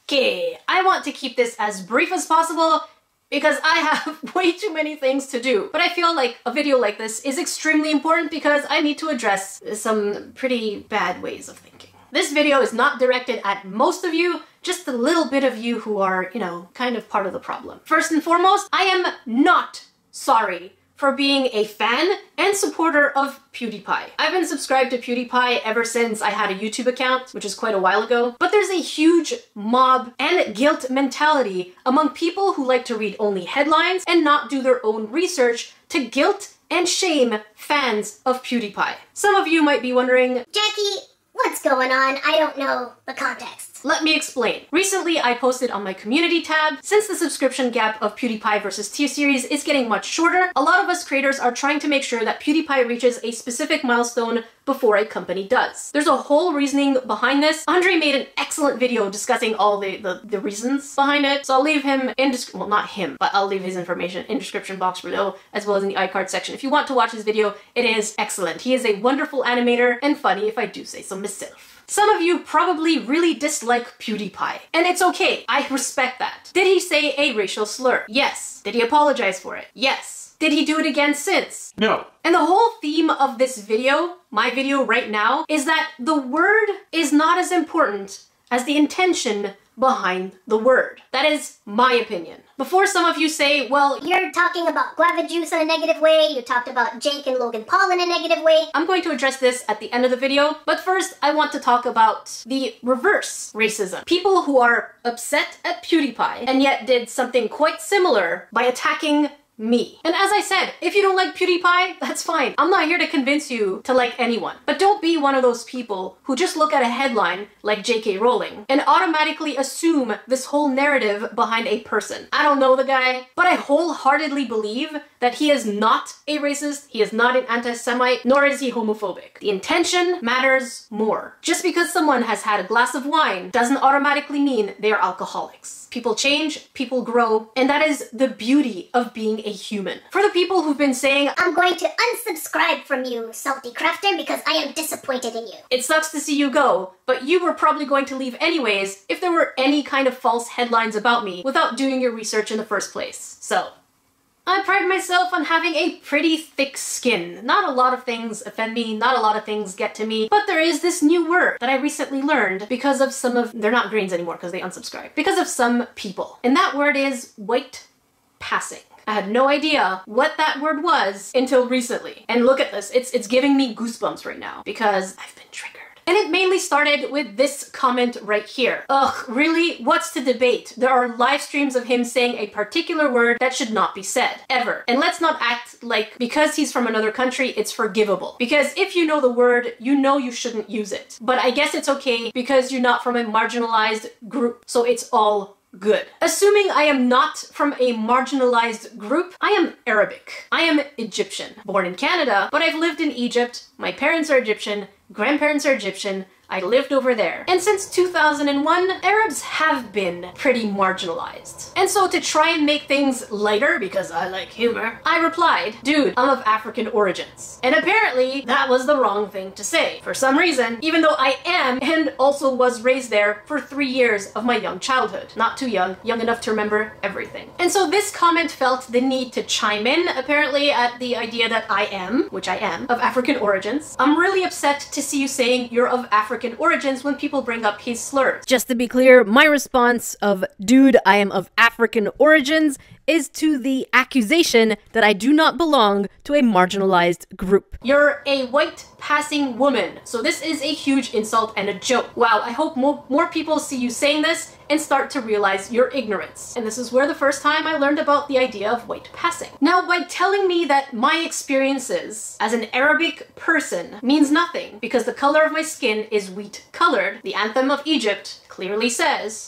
Okay, I want to keep this as brief as possible because I have way too many things to do. But I feel like a video like this is extremely important because I need to address some pretty bad ways of thinking. This video is not directed at most of you, just a little bit of you who are, you know, kind of part of the problem. First and foremost, I am not sorry for being a fan and supporter of Pewdiepie. I've been subscribed to Pewdiepie ever since I had a YouTube account, which is quite a while ago. But there's a huge mob and guilt mentality among people who like to read only headlines and not do their own research to guilt and shame fans of Pewdiepie. Some of you might be wondering, Jackie, what's going on? I don't know the context. Let me explain. Recently, I posted on my community tab, since the subscription gap of Pewdiepie versus tseries is getting much shorter, a lot of us creators are trying to make sure that Pewdiepie reaches a specific milestone before a company does. There's a whole reasoning behind this. Andre made an excellent video discussing all the reasons behind it, so I'll leave him in well, not him, but I'll leave his information in the description box below, as well as in the iCard section. If you want to watch his video, it is excellent. He is a wonderful animator and funny, if I do say so myself. Some of you probably really dislike Pewdiepie, and it's okay. I respect that. Did he say a racial slur? Yes. Did he apologize for it? Yes. Did he do it again since? No. And the whole theme of this video, my video right now, is that the word is not as important as the intention behind the word. That is my opinion. Before some of you say, well, you're talking about guava juice in a negative way, you talked about Jake and Logan Paul in a negative way. I'm going to address this at the end of the video, but first I want to talk about the reverse racism. People who are upset at Pewdiepie and yet did something quite similar by attacking me. And as I said, if you don't like Pewdiepie, that's fine. I'm not here to convince you to like anyone. But don't be one of those people who just look at a headline like J.K. Rowling and automatically assume this whole narrative behind a person. I don't know the guy, but I wholeheartedly believe that he is not a racist, he is not an anti-Semite, nor is he homophobic. The intention matters more. Just because someone has had a glass of wine doesn't automatically mean they are alcoholics. People change, people grow, and that is the beauty of being a human. For the people who've been saying, I'm going to unsubscribe from you, salty crafter, because I am disappointed in you. It sucks to see you go, but you were probably going to leave anyways if there were any kind of false headlines about me without doing your research in the first place. So, I pride myself on having a pretty thick skin. Not a lot of things offend me, not a lot of things get to me, but there is this new word that I recently learned because of some of, they're not greens anymore because they unsubscribed, because of some people. And that word is white passing. I had no idea what that word was until recently. And look at this, it's giving me goosebumps right now because I've been triggered. And it mainly started with this comment right here. Ugh, really? What's to debate? There are live streams of him saying a particular word that should not be said, ever. And let's not act like because he's from another country, it's forgivable. Because if you know the word, you know you shouldn't use it. But I guess it's okay because you're not from a marginalized group, so it's all good. Assuming I am not from a marginalized group, I am Arabic. I am Egyptian. Born in Canada, but I've lived in Egypt. My parents are Egyptian. Grandparents are Egyptian. I lived over there. And since 2001, Arabs have been pretty marginalized. And so to try and make things lighter, because I like humor, I replied, dude, I'm of African origins. And apparently that was the wrong thing to say. For some reason, even though I am and also was raised there for 3 years of my young childhood. Not too young, young enough to remember everything. And so this comment felt the need to chime in, apparently, at the idea that I am, which I am, of African origins. I'm really upset to see you saying you're of African origins when people bring up his slurs. Just to be clear, my response of, dude, I am of African origins, is to the accusation that I do not belong to a marginalized group. You're a white passing woman, so this is a huge insult and a joke. Wow, I hope more people see you saying this and start to realize your ignorance. And this is where the first time I learned about the idea of white passing. Now, by telling me that my experiences as an Arabic person means nothing because the color of my skin is wheat colored, the anthem of Egypt clearly says,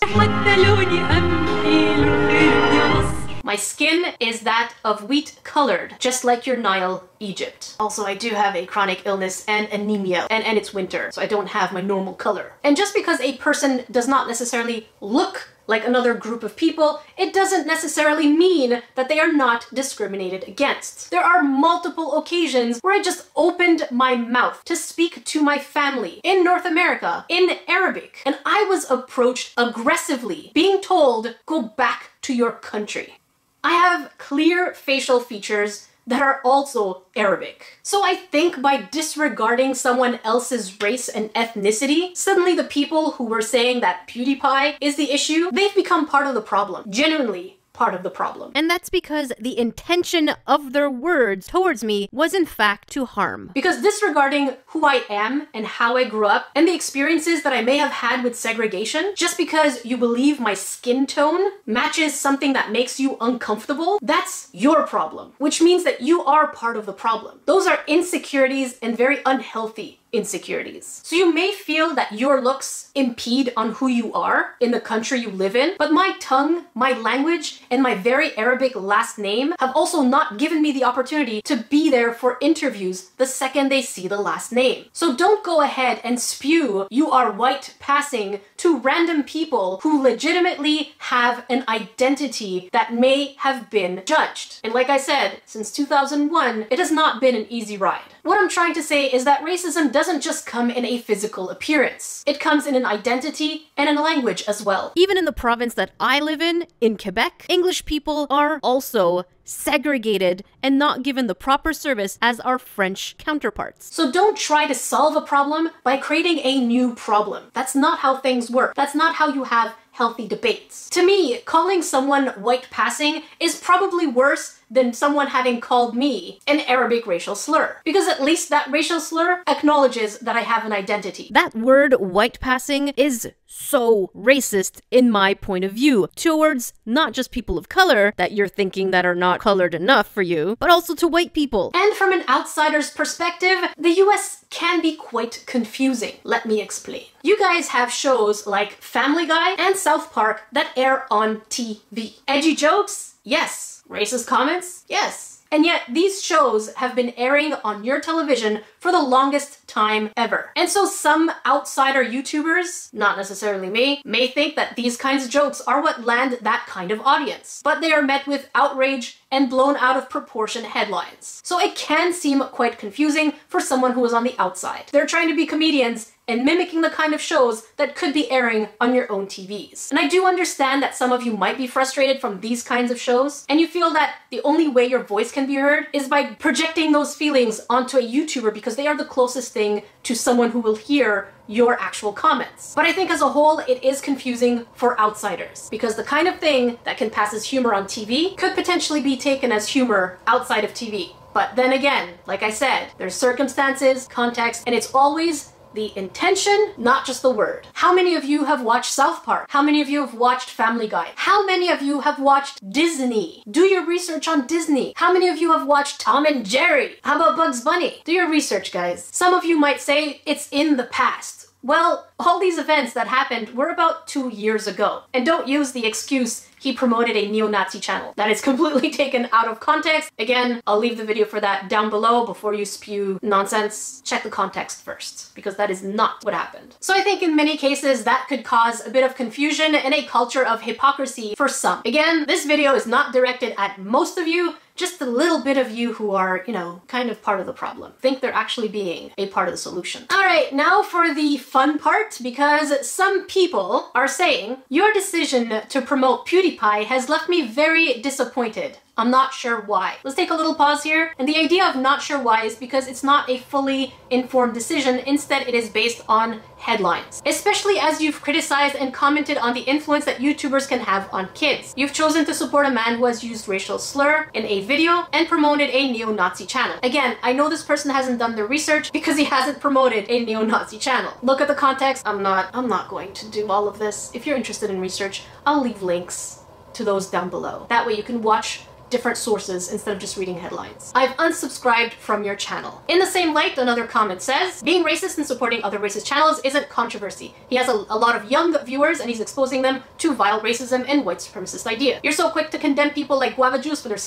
my skin is that of wheat colored, just like your Nile, Egypt. Also, I do have a chronic illness and anemia, and it's winter, so I don't have my normal color. And just because a person does not necessarily look like another group of people, it doesn't necessarily mean that they are not discriminated against. There are multiple occasions where I just opened my mouth to speak to my family in North America in Arabic, and I was approached aggressively, being told, "Go back to your country." I have clear facial features that are also Arabic. So I think by disregarding someone else's race and ethnicity, suddenly the people who were saying that Pewdiepie is the issue, they've become part of the problem. Genuinely part of the problem. And that's because the intention of their words towards me was in fact to harm. Because disregarding who I am and how I grew up and the experiences that I may have had with segregation, just because you believe my skin tone matches something that makes you uncomfortable, that's your problem, which means that you are part of the problem. Those are insecurities and very unhealthy insecurities. So you may feel that your looks impede on who you are in the country you live in, but my tongue, my language, and my very Arabic last name have also not given me the opportunity to be there for interviews the second they see the last name. So don't go ahead and spew "you are white passing" to random people who legitimately have an identity that may have been judged. And like I said, since 2001, it has not been an easy ride. What I'm trying to say is that racism doesn't just come in a physical appearance. It comes in an identity and in a language as well. Even in the province that I live in Quebec, English people are also segregated and not given the proper service as our French counterparts. So don't try to solve a problem by creating a new problem. That's not how things work. That's not how you have healthy debates. To me, calling someone white passing is probably worse than someone having called me an Arabic racial slur. Because at least that racial slur acknowledges that I have an identity. That word white passing is so racist in my point of view towards not just people of color that you're thinking that are not colored enough for you, but also to white people. And from an outsider's perspective, the US can be quite confusing. Let me explain. You guys have shows like Family Guy and South Park that air on TV. Edgy jokes? Yes. Racist comments? Yes. And yet these shows have been airing on your television for the longest time ever. And so some outsider YouTubers, not necessarily me, may think that these kinds of jokes are what land that kind of audience. But they are met with outrage and blown out of proportion headlines. So it can seem quite confusing for someone who is on the outside. They're trying to be comedians and mimicking the kind of shows that could be airing on your own TVs. And I do understand that some of you might be frustrated from these kinds of shows, and you feel that the only way your voice can be heard is by projecting those feelings onto a YouTuber because they are the closest thing to someone who will hear your actual comments. But I think as a whole, it is confusing for outsiders because the kind of thing that can pass as humor on TV could potentially be taken as humor outside of TV. But then again, like I said, there's circumstances, context, and it's always the intention, not just the word. How many of you have watched South Park? How many of you have watched Family Guy? How many of you have watched Disney? Do your research on Disney. How many of you have watched Tom and Jerry? How about Bugs Bunny? Do your research, guys. Some of you might say it's in the past. Well, all these events that happened were about 2 years ago. And don't use the excuse he promoted a neo-Nazi channel. That is completely taken out of context. Again, I'll leave the video for that down below before you spew nonsense. Check the context first, because that is not what happened. So I think in many cases that could cause a bit of confusion and a culture of hypocrisy for some. Again, this video is not directed at most of you, just a little bit of you who are, you know, kind of part of the problem. Think they're actually being a part of the solution. All right, now for the fun part, because some people are saying your decision to promote Pewdiepie has left me very disappointed. I'm not sure why. Let's take a little pause here. And the idea of not sure why is because it's not a fully informed decision. Instead, it is based on headlines. Especially as you've criticized and commented on the influence that YouTubers can have on kids. You've chosen to support a man who has used racial slur in a video and promoted a neo-Nazi channel. Again, I know this person hasn't done their research because he hasn't promoted a neo-Nazi channel. Look at the context. I'm not going to do all of this. If you're interested in research, I'll leave links to those down below. That way you can watch different sources instead of just reading headlines. I've unsubscribed from your channel. In the same light, another comment says, being racist and supporting other racist channels isn't controversy. He has a lot of young viewers and he's exposing them to vile racism and white supremacist idea. You're so quick to condemn people like Guava Juice for their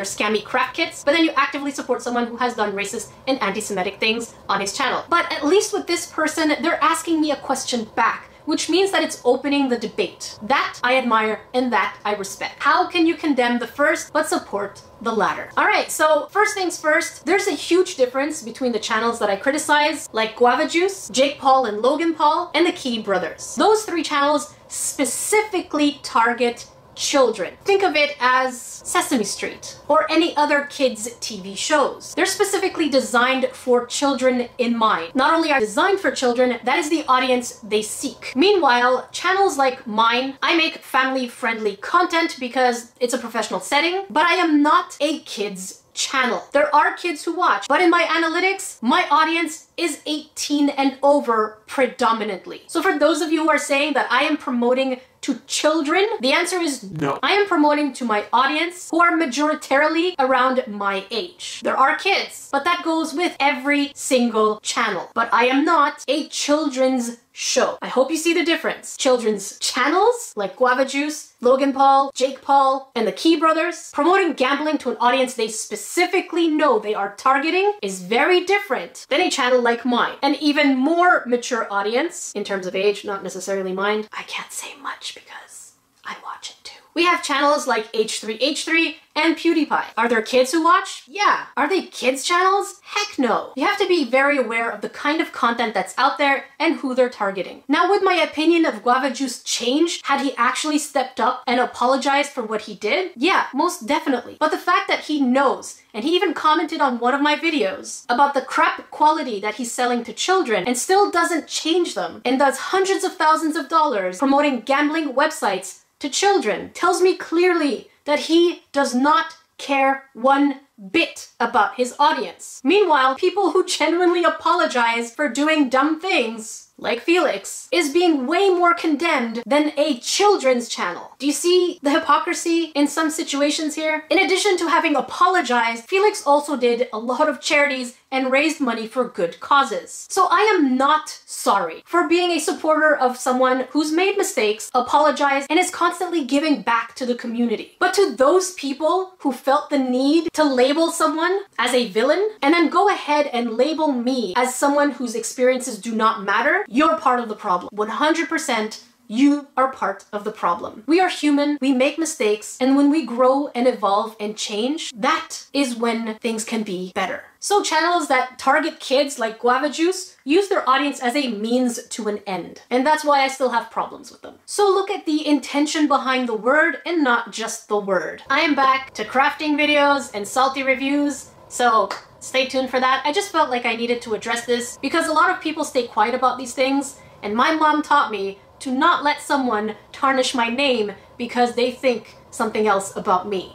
scammy crap kits, but then you actively support someone who has done racist and anti-Semitic things on his channel. But at least with this person, they're asking me a question back, which means that it's opening the debate. That I admire and that I respect. How can you condemn the first but support the latter? Alright, so first things first, there's a huge difference between the channels that I criticize, like Guava Juice, Jake Paul and Logan Paul, and the Key Brothers. Those three channels specifically target children. Think of it as Sesame Street or any other kids' TV shows. They're specifically designed for children in mind. Not only are designed for children, that is the audience they seek. Meanwhile, channels like mine, I make family-friendly content because it's a professional setting, but I am not a kids' channel. There are kids who watch, but in my analytics, my audience is 18 and over predominantly. So for those of you who are saying that I am promoting to children, the answer is no. I am promoting to my audience who are majoritarily around my age. There are kids, but that goes with every single channel. But I am not a children's show. I hope you see the difference. Children's channels like Guava Juice, Logan Paul, Jake Paul, and the Key Brothers, promoting gambling to an audience they specifically know they are targeting is very different than a channel like mine. An even more mature audience, in terms of age, not necessarily mine. I can't say much because I watch it too. We have channels like H3H3 and Pewdiepie. Are there kids who watch? Yeah. Are they kids channels? Heck no. You have to be very aware of the kind of content that's out there and who they're targeting. Now, would my opinion of Guava Juice change had he actually stepped up and apologized for what he did? Yeah, most definitely. But the fact that he knows, and he even commented on one of my videos about the crap quality that he's selling to children and still doesn't change them and does hundreds of thousands of dollars promoting gambling websites to children, tells me clearly that he does not care one bit about his audience. Meanwhile, people who genuinely apologize for doing dumb things, like Felix, is being way more condemned than a children's channel. Do you see the hypocrisy in some situations here? In addition to having apologized, Felix also did a lot of charities and raised money for good causes. So I am not sorry for being a supporter of someone who's made mistakes, apologized, and is constantly giving back to the community. But to those people who felt the need to label someone as a villain and then go ahead and label me as someone whose experiences do not matter, you're part of the problem. 100%. You are part of the problem. We are human, we make mistakes, and when we grow and evolve and change, that is when things can be better. So channels that target kids like Guava Juice use their audience as a means to an end. And that's why I still have problems with them. So look at the intention behind the word and not just the word. I am back to crafting videos and salty reviews, so stay tuned for that. I just felt like I needed to address this because a lot of people stay quiet about these things, and my mom taught me to not let someone tarnish my name because they think something else about me.